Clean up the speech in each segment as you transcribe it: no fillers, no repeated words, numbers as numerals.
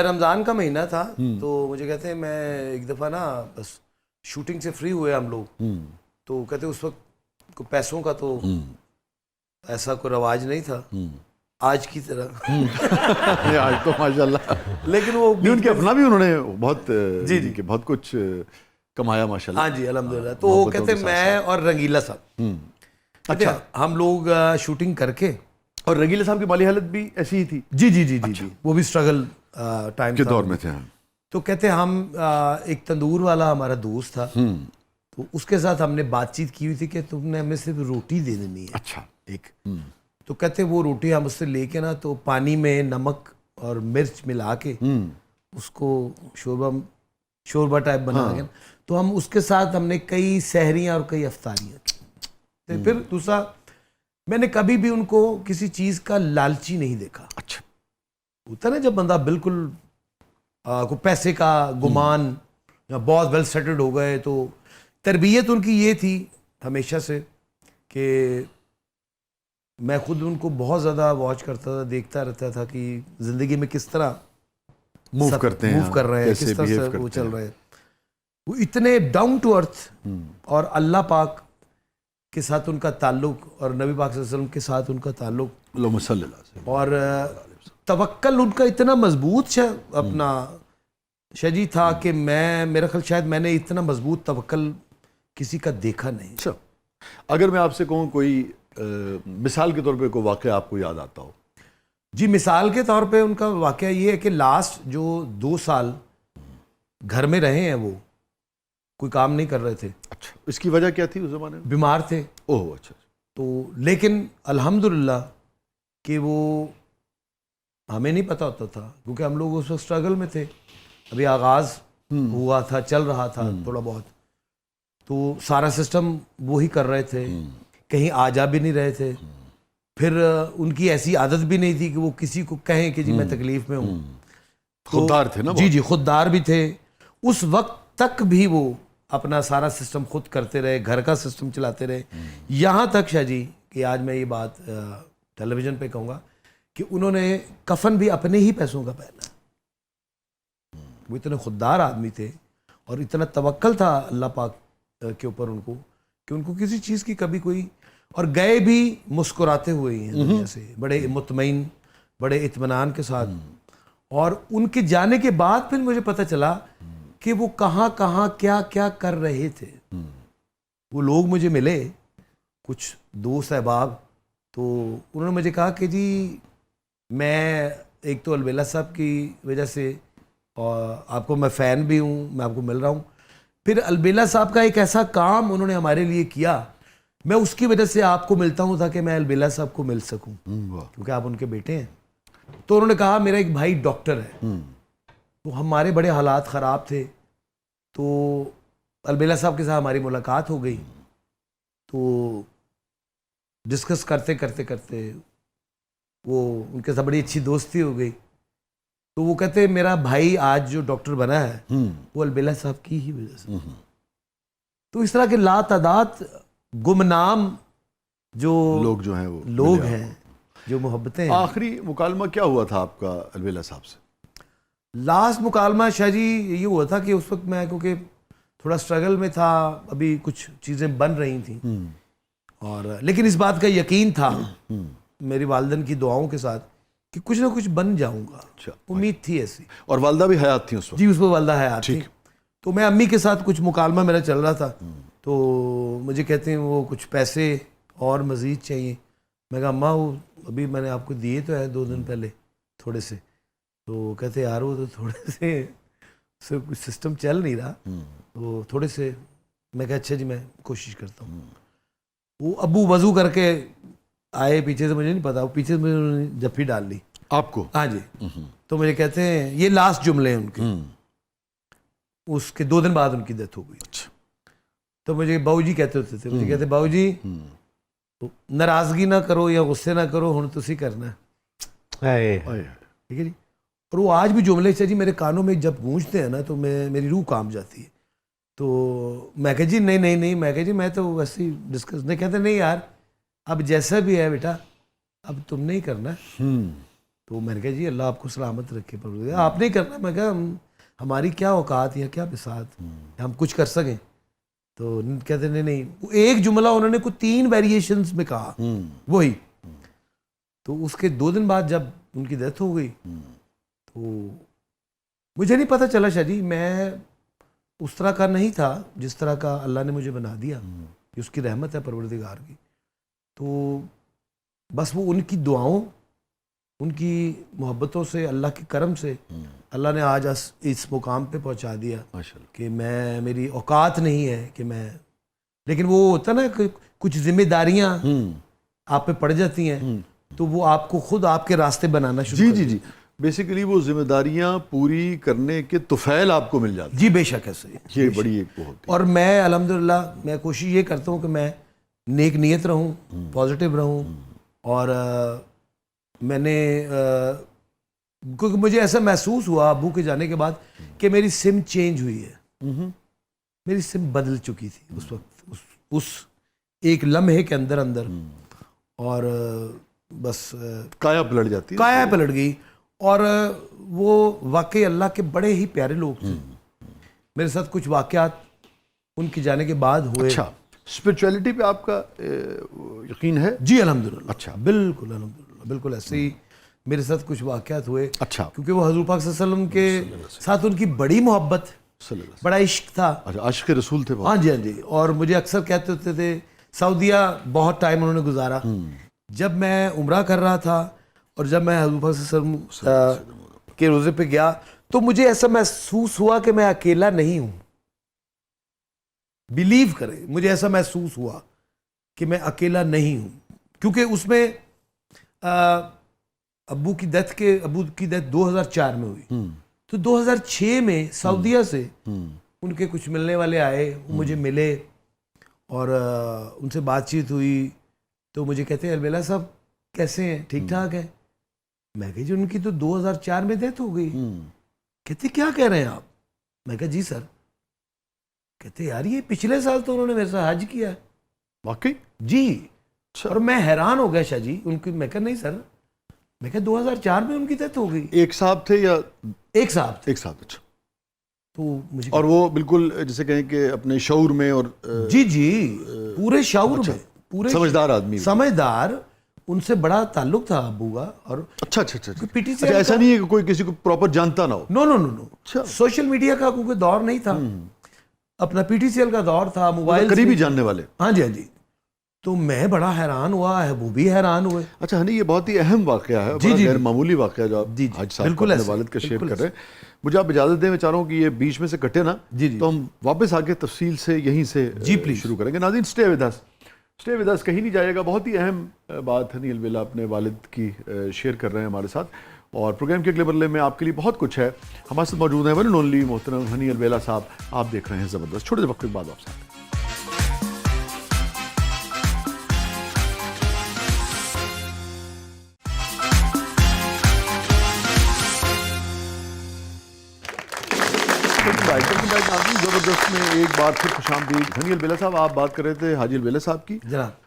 رمضان کا مہینہ تھا تو مجھے کہتے ہیں میں ایک دفعہ نا بس شوٹنگ سے فری ہوئے ہم لوگ تو کہتے اس وقت پیسوں کا تو ایسا کوئی رواج نہیں تھا آج کی طرح آج تو ماشاءاللہ، لیکن وہ ان کے اپنا بھی انہوں نے بہت جی کہ بہت کچھ کمایا ماشاءاللہ. ہاں جی الحمدللہ. تو وہ کہتے ہیں میں اور رنگیلا صاحب اچھا ہم لوگ شوٹنگ کر کے، اور رنگیلا صاحب کی مالی حالت بھی ایسی ہی تھی جی جی جی جی وہ بھی اسٹرگل ٹائم کے دور میں تھے. تو کہتے ہم ایک تندور والا ہمارا دوست تھا تو اس کے ساتھ ہم نے بات چیت کی ہوئی تھی کہ تم نے ہمیں صرف روٹی دے دینی ہے اچھا ایک. تو کہتے وہ روٹی ہم اس سے لے کے نا تو پانی میں نمک اور مرچ ملا کے اس کو شوربہ ٹائپ بنا کے تو ہم اس کے ساتھ ہم نے کئی سحریاں اور کئی افطاریاں کی. پھر دوسرا میں نے کبھی بھی ان کو کسی چیز کا لالچی نہیں دیکھا. اچھا ہوتا نا جب بندہ بالکل کوئی پیسے کا گمان یا بہت ویل سیٹلڈ ہو گئے تو تربیت ان کی یہ تھی ہمیشہ سے کہ میں خود ان کو بہت زیادہ واچ کرتا تھا، دیکھتا رہتا تھا کہ زندگی میں کس طرح موو کرتے ہیں، موو کر رہے ہیں، کس طرح سے وہ چل رہے ہیں. وہ اتنے ڈاؤن ٹو ارتھ اور اللہ پاک کے ساتھ ان کا تعلق اور نبی پاک صلی اللہ علیہ وسلم کے ساتھ ان کا تعلق اللہم صلی اللہ علیہ وسلم، اور توکل ان کا اتنا مضبوط اپنا شجی تھا کہ میرا خیال شاید میں نے اتنا مضبوط توکل کسی کا دیکھا نہیں. اچھا اگر میں آپ سے کہوں کوئی مثال کے طور پہ کوئی واقعہ آپ کو یاد آتا ہو؟ جی مثال کے طور پہ ان کا واقعہ یہ ہے کہ لاسٹ جو 2 سال گھر میں رہے ہیں وہ کوئی کام نہیں کر رہے تھے. اچھا اس کی وجہ کیا تھی اس زمانے میں؟ بیمار تھے. اوہ اچھا. تو لیکن الحمدللہ کہ وہ ہمیں نہیں پتہ ہوتا تھا کیونکہ ہم لوگ اس وقت اسٹرگل میں تھے، ابھی آغاز ہوا تھا، چل رہا تھا تھوڑا بہت، تو سارا سسٹم وہی کر رہے تھے، کہیں آ جا بھی نہیں رہے تھے. پھر ان کی ایسی عادت بھی نہیں تھی کہ وہ کسی کو کہیں کہ جی میں تکلیف میں ہوں. خوددار تھے نا؟ جی جی خوددار بھی تھے. اس وقت تک بھی وہ اپنا سارا سسٹم خود کرتے رہے، گھر کا سسٹم چلاتے رہے. یہاں تک شاہ جی کہ آج میں یہ بات ٹیلی ویژن پہ کہوں گا کہ انہوں نے کفن بھی اپنے ہی پیسوں کا پہنا. وہ اتنے خوددار آدمی تھے اور اتنا توکل تھا اللہ پاک کے اوپر ان کو کہ ان کو کسی چیز کی کبھی کوئی، اور گئے بھی مسکراتے ہوئے ہیں دنیا سے، بڑے مطمئن، بڑے اطمینان کے ساتھ. اور ان کے جانے کے بعد پھر مجھے پتہ چلا کہ وہ کہاں کہاں کیا کیا کر رہے تھے. وہ لوگ مجھے ملے کچھ دوست احباب، تو انہوں نے مجھے کہا کہ جی میں ایک تو البیلا صاحب کی وجہ سے اور آپ کو میں فین بھی ہوں، میں آپ کو مل رہا ہوں. پھر البیلا صاحب کا ایک ایسا کام انہوں نے ہمارے لیے کیا، میں اس کی وجہ سے آپ کو ملتا ہوں تاکہ میں البیلا صاحب کو مل سکوں کیونکہ آپ ان کے بیٹے ہیں. تو انہوں نے کہا میرا ایک بھائی ڈاکٹر ہے، تو ہمارے بڑے حالات خراب تھے، تو البیلا صاحب کے ساتھ ہماری ملاقات ہو گئی. تو ڈسکس کرتے کرتے کرتے وہ ان کے ساتھ بڑی اچھی دوستی ہو گئی. تو وہ کہتے ہیں میرا بھائی آج جو ڈاکٹر بنا ہے وہ البیلا صاحب کی ہی وجہ سے. تو اس طرح کے لا تعداد گمنام جو جو ہیں وہ لوگ ہیں، جو محبتیں ہیں. آخری مکالمہ کیا ہوا تھا آپ کا البیلا صاحب سے؟ لاسٹ مکالمہ شاہ جی یہ ہوا تھا کہ اس وقت میں کیونکہ تھوڑا اسٹرگل میں تھا، ابھی کچھ چیزیں بن رہی تھیں، اور لیکن اس بات کا یقین تھا میری والدین کی دعاؤں کے ساتھ کہ کچھ نہ کچھ بن جاؤں گا. امید تھی ایسی. اور والدہ بھی حیات تھیں اس وقت؟ جی اس پہ والدہ حیات تھی. تو میں امی کے ساتھ کچھ مکالمہ میرا چل رہا تھا، تو مجھے کہتے ہیں وہ کچھ پیسے اور مزید چاہیے. میں کہا اماں وہ ابھی میں نے آپ کو دیے تو ہے 2 دن پہلے تھوڑے سے. تو کہتے یار وہ تو تھوڑے سے کچھ سسٹم چل نہیں رہا، تو تھوڑے سے. میں کہا اچھا جی میں کوشش کرتا ہوں. وہ ابو وضو کر کے آئے پیچھے سے، مجھے نہیں پتا، وہ پیچھے سے مجھے انہوں نے جفی ڈال لی. آپ کو؟ ہاں جی. تو مجھے کہتے ہیں یہ لاسٹ جملے ہیں ان کے. اس کے 2 دن بعد ان کی ڈیتھ ہو گئی. تو مجھے باؤ جی کہتے ہوتے تھے، مجھے کہتے باؤ جی ناراضگی نہ کرو یا غصے نہ کرو، ہن تسی کرنا ہے. ٹھیک ہے جی. اور وہ آج بھی جملے سے جی میرے کانوں میں جب گونجتے ہیں نا تو میری روح کانپ جاتی ہے. تو میں کہا جی نہیں، میں کہا جی میں تو ویسے ہی ڈسکس نہیں. کہتے نہیں یار اب جیسا بھی ہے بیٹا اب تم نے ہی کرنا ہے. تو میں نے کہا جی اللہ آپ کو سلامت رکھے، پروردگار آپ نے کرنا. میں کہا ہماری کیا اوقات یا کیا بساط ہم کچھ کر سکیں. تو کہتے نہیں ایک جملہ انہوں نے کوئی 3 ویریشنز میں کہا وہی. تو اس کے 2 دن بعد جب ان کی ڈیتھ ہو گئی تو مجھے نہیں پتہ چلا شاہ جی، میں اس طرح کا نہیں تھا جس طرح کا اللہ نے مجھے بنا دیا. یہ اس کی رحمت ہے پروردگار کی. تو بس وہ ان کی دعاؤں، ان کی محبتوں سے، اللہ کے کرم سے اللہ نے آج اس مقام پہ پہنچا دیا کہ میں، میری اوقات نہیں ہے کہ میں، لیکن وہ ہوتا نا کہ کچھ ذمہ داریاں آپ پہ پڑ جاتی ہیں تو وہ آپ کو خود آپ کے راستے بنانا شروع کر جی بیسیکلی وہ ذمہ داریاں پوری کرنے کے طفیل آپ کو مل جاتے ہیں. جی بے شک ایسے ہی. یہ بڑی ایک وہ ہوتی ہے. اور میں الحمدللہ میں کوشش یہ کرتا ہوں کہ میں نیک نیت رہوں، پازیٹیو رہوں. اور میں نے کیونکہ مجھے ایسا محسوس ہوا ابو کے جانے کے بعد کہ میری سم چینج ہوئی ہے. میری سم بدل چکی تھی اس وقت، اس ایک لمحے کے اندر اور بس کایا پلٹ جاتی ہے. کایا پلٹ گئی. اور وہ واقعی اللہ کے بڑے ہی پیارے لوگ تھے. میرے ساتھ کچھ واقعات ان کے جانے کے بعد ہوئے. اچھا، اسپرچویلٹی پہ آپ کا یقین ہے؟ جی الحمدللہ. اچھا، بالکل الحمدللہ، بالکل ایسے ہی میرے ساتھ کچھ واقعات ہوئے. اچھا، کیونکہ وہ حضور پاک صلی اللہ علیہ وسلم کے ساتھ ان کی بڑی محبت، بڑا عشق تھا. اچھا، عاشق رسول تھے وہ. ہاں جی. اور مجھے اکثر کہتے ہوتے تھے، سعودیہ بہت ٹائم انہوں نے گزارا. جب میں عمرہ کر رہا تھا اور جب میں حضور پاک صلی اللہ علیہ وسلم کے روزے پہ گیا تو مجھے ایسا محسوس ہوا کہ میں اکیلا نہیں ہوں. بلیو کریں، مجھے ایسا محسوس ہوا کہ میں اکیلا نہیں ہوں. کیونکہ اس میں ابو کی ڈیتھ 2004 میں ہوئی. تو 2006 میں سعودیہ سے ان کے کچھ ملنے والے آئے، وہ مجھے ملے اور ان سے بات چیت ہوئی. تو مجھے کہتے ہیں البیلا صاحب کیسے ہیں، ٹھیک ٹھاک ہیں؟ میں کہا جی ان کی تو 2004 میں ڈیتھ ہو گئی. کہتے کیا کہہ رہے ہیں آپ؟ میں کہا جی سر. کہتے یار یہ پچھلے سال تو انہوں نے میرے ساتھ حج کیا ہے. واقعی؟ جی. اور میں حیران ہو گیا شاہ جی ان کی. میں کہا نہیں سر، میں کہا 2004 میں ان کی ڈیتھ ہو گئی. ایک صاحب تھے یا ایک صاحب تھے؟ ایک صاحب. اچھا. تو مجھے اور وہ بالکل جسے کہیں کہ اپنے شعور میں اور جی پورے شعور میں، پورے سمجھدار آدمی، سمجھدار. ان سے بڑا تعلق تھا ابو کا. اور اچھا پی ٹی سی ایسا نہیں ہے کہ کوئی کسی کو پراپر جانتا نہ ہو. نو. سوشل میڈیا کا کیونکہ دور نہیں تھا، اپنا پی ٹی سی ایل کا دور تھا، موبائل قریبی جاننے والے. ہاں جی. تو میں بڑا حیران ہوا ہے، وہ بھی حیران ہوئے. اچھا ہنی، یہ بہت ہی اہم واقعہ ہے، بڑا غیر معمولی واقعہ جو آپ حاج صاحب اپنے والد کا شیئر کر رہے ہیں. مجھے آپ اجازت دیں، میں چاہ رہا ہوں کہ یہ بیچ میں سے کٹے نا، تو ہم واپس آگے تفصیل سے یہیں سے شروع کریں گے. ناظرین اسٹے ود اس، کہیں نہیں جائے گا. بہت ہی اہم بات ہنی البیلا اپنے والد کی شیئر کر رہے ہیں ہمارے ساتھ. اور پروگرام کے اگلے مرحلے میں آپ کے لیے بہت کچھ ہے. ہمارے ساتھ موجود ہیں ون اینڈ اونلی محترم ہنی البیلا صاحب. آپ دیکھ رہے ہیں زبردست. چھوٹے سے وقت کے بعد آپ ساتھ. زبردست میں ایک بار پھر خوش آمدید. ہنی البیلا صاحب، آپ بات کر رہے تھے حاجی البیلا صاحب کی،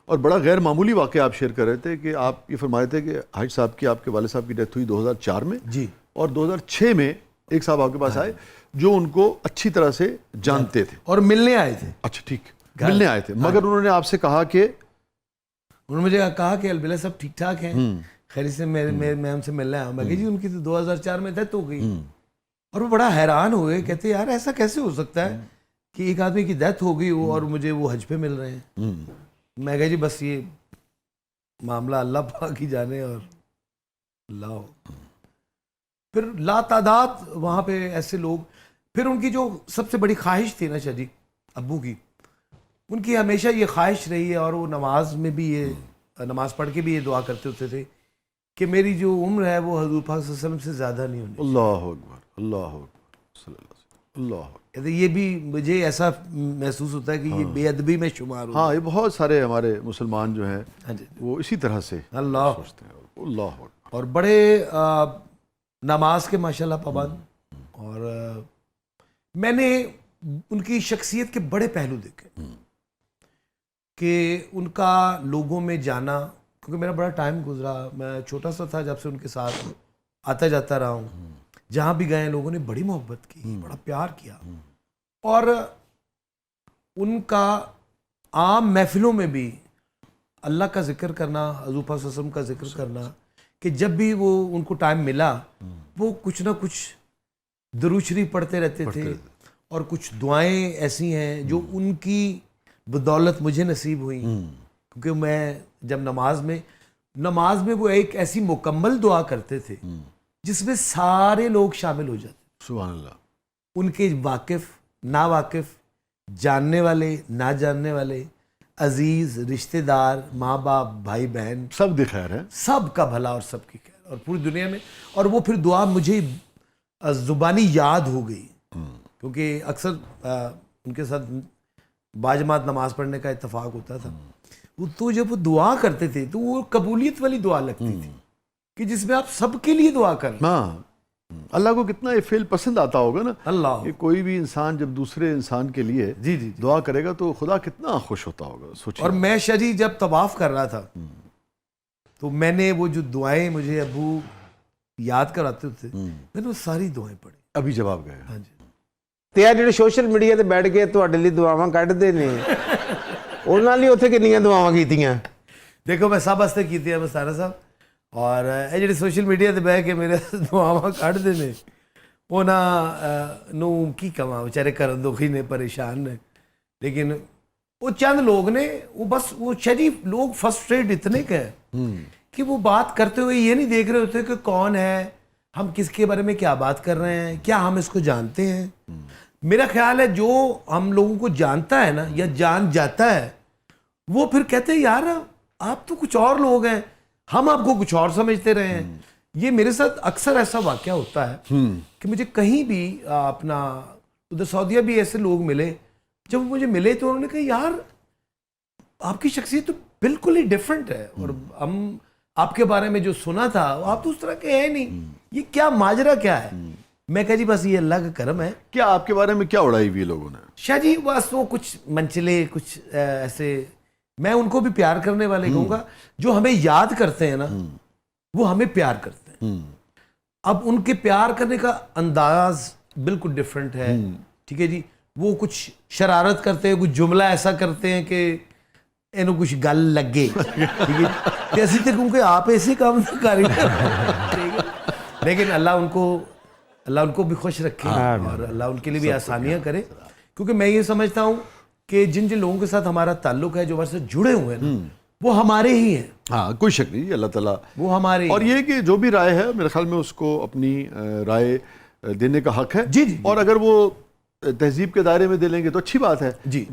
اور بڑا غیر معمولی واقعہ آپ شیئر کر رہے تھے کہ آپ یہ فرمائے تھے کہ حاج صاحب کی، آپ کے والد صاحب کی ڈیتھ ہوئی 2004 میں جی. اور 2006 میں ایک صاحب آپ کے پاس آئے جو ان کو اچھی طرح سے جانتے تھے اور ملنے آئے تھے. اچھا ٹھیک، ملنے آئے تھے. مگر انہوں نے آپ سے کہا کہ انہوں نے مجھے کہا کہ البیلا صاحب ٹھیک ٹھاک ہیں، خیریت سے میں ہم سے ملنا آیا. میں کہا جی ان کی تو 2004 میں ڈیتھ ہو گئی. اور وہ بڑا حیران ہوئے، کہتے یار ایسا کیسے ہو سکتا ہے کہ ایک آدمی کی ڈیتھ ہو گئی اور مجھے وہ حج پہ مل رہے ہیں. میں کہا جی بس یہ معاملہ اللہ پاک ہی جانے. اور اللہ پھر لا تعداد وہاں پہ ایسے لوگ. پھر ان کی جو سب سے بڑی خواہش تھی نا شاہ جی ابو کی، ان کی ہمیشہ یہ خواہش رہی ہے، اور وہ نماز میں بھی یہ نماز پڑھ کے بھی یہ دعا کرتے ہوتے تھے کہ میری جو عمر ہے وہ حضور پاک صلی اللہ علیہ وسلم سے زیادہ نہیں ہونی. اللہ اکبر، اللہ اکبر، صلی اللہ علیہ وسلم. اللہ. یہ بھی مجھے ایسا محسوس ہوتا ہے کہ یہ بے ادبی میں شمار ہو. ہاں، یہ بہت سارے ہمارے مسلمان جو ہیں وہ اسی طرح سے اللہ سوچتے ہیں. اللہ. اور بڑے نماز کے ماشاءاللہ پابند. اور میں نے ان کی شخصیت کے بڑے پہلو دیکھے کہ ان کا لوگوں میں جانا. کیونکہ میرا بڑا ٹائم گزرا، میں چھوٹا سا تھا جب سے ان کے ساتھ آتا جاتا رہا ہوں, جہاں بھی گئے لوگوں نے بڑی محبت کی, بڑا پیار کیا, اور ان کا عام محفلوں میں بھی اللہ کا ذکر کرنا, حضور پاک صلی اللہ علیہ وسلم کا ذکر کرنا, کہ جب بھی وہ ان کو ٹائم ملا وہ کچھ نہ کچھ درود شریف پڑھتے رہتے تھے, اور کچھ دعائیں ایسی ہیں جو ان کی بدولت مجھے نصیب ہوئیں, کیونکہ میں جب نماز میں وہ ایک ایسی مکمل دعا کرتے تھے جس میں سارے لوگ شامل ہو جاتے, سبحان اللہ, ان کے واقف, نا واقف, جاننے والے, نہ جاننے والے, عزیز, رشتہ دار, ماں باپ, بھائی بہن, سب دی خیر ہے, سب کا بھلا اور سب کی خیر, اور پوری دنیا میں. اور وہ پھر دعا مجھے زبانی یاد ہو گئی, کیونکہ اکثر ان کے ساتھ باجماعت نماز پڑھنے کا اتفاق ہوتا تھا, تو جب وہ دعا کرتے تھے تو وہ قبولیت والی دعا لگتی تھی کہ جس میں آپ سب کے لیے دعا کر رہے ہیں. ہاں, اللہ کو کتنا یہ فعل پسند آتا ہوگا نا, اللہ کہ کوئی بھی انسان جب دوسرے انسان کے لیے جی جی دعا کرے گا تو خدا کتنا خوش ہوتا ہوگا, سوچیے. اور میں شجی جب طواف کر رہا تھا تو میں نے وہ جو دعائیں مجھے ابو یاد کراتے تھے, میں نے وہ ساری دعائیں پڑھی. ابھی جواب گئے. ہاں جی. ਤੇ ਆ ਜਿਹੜੇ ਸੋਸ਼ਲ ਮੀਡੀਆ ਤੇ ਬੈਠ ਕੇ ਤੁਹਾਡੇ ਲਈ ਦੁਆਵਾਂ ਕੱਢਦੇ ਨੇ ਉਹਨਾਂ ਲਈ ਉੱਥੇ ਕਿੰਨੀਆਂ ਦੁਆਵਾਂ ਕੀਤੀਆਂ? دیکھو میں سب واسطے کیتی ہے مستانہ صاحب, اور یہ جڑے سوشل میڈیا تے بہ کے میرے دعاواں کڈھدے نے انہاں نو کی کہاں, بیچارے کرن دکھی نے, پریشان نے, لیکن وہ چند لوگ نے, وہ بس وہ شریف لوگ فرسٹریٹ اتنے کہ کہ وہ بات کرتے ہوئے یہ نہیں دیکھ رہے ہوتے کہ کون ہے, ہم کس کے بارے میں کیا بات کر رہے ہیں, کیا ہم اس کو جانتے ہیں. میرا خیال ہے جو ہم لوگوں کو جانتا ہے نا, یا جان جاتا ہے, وہ پھر کہتے ہیں یار آپ تو کچھ اور لوگ ہیں, ہم آپ کو کچھ اور سمجھتے رہے ہیں. یہ میرے ساتھ اکثر ایسا واقعہ ہوتا ہے کہ مجھے کہیں بھی اپنا ادھر سعودیہ بھی ایسے لوگ ملے, جب مجھے ملے تو انہوں نے کہا یار آپ کی شخصیت تو بالکل ہی ڈیفرنٹ ہے, اور ہم آپ کے بارے میں جو سنا تھا آپ تو اس طرح کے ہیں نہیں, یہ کیا ماجرا کیا ہے؟ میں کہا جی بس یہ اللہ کا کرم ہے. کیا آپ کے بارے میں کیا اڑائی ہوئی لوگوں نے؟ شاہ جی بس وہ کچھ منچلے, کچھ ایسے, میں ان کو بھی پیار کرنے والے کہوں گا, جو ہمیں یاد کرتے ہیں نا وہ ہمیں پیار کرتے ہیں. اب ان کے پیار کرنے کا انداز بالکل ڈیفرنٹ ہے, ٹھیک ہے جی. وہ کچھ شرارت کرتے ہیں, کچھ جملہ ایسا کرتے ہیں کہ انہوں کچھ گل لگے, ٹھیک ہے, ایسی تو کیونکہ آپ ایسے کام کر رہے ہیں, لیکن اللہ ان کو بھی خوش رکھے اور اللہ ان کے لیے بھی آسانیاں کرے. کیونکہ میں یہ سمجھتا ہوں کہ جن لوگوں کے ساتھ ہمارا تعلق ہے, جو ہمارے سے جڑے ہوئے ہیں نا, وہ ہمارے ہی ہیں. ہاں کوئی شک نہیں, اللہ تعالیٰ وہ ہمارے. اور یہ کہ جو بھی رائے ہے میرے خیال میں اس کو اپنی رائے دینے کا حق ہے. جی جی. اور اگر وہ تہذیب کے دائرے میں دے لیں گے تو اچھی بات ہے. جی.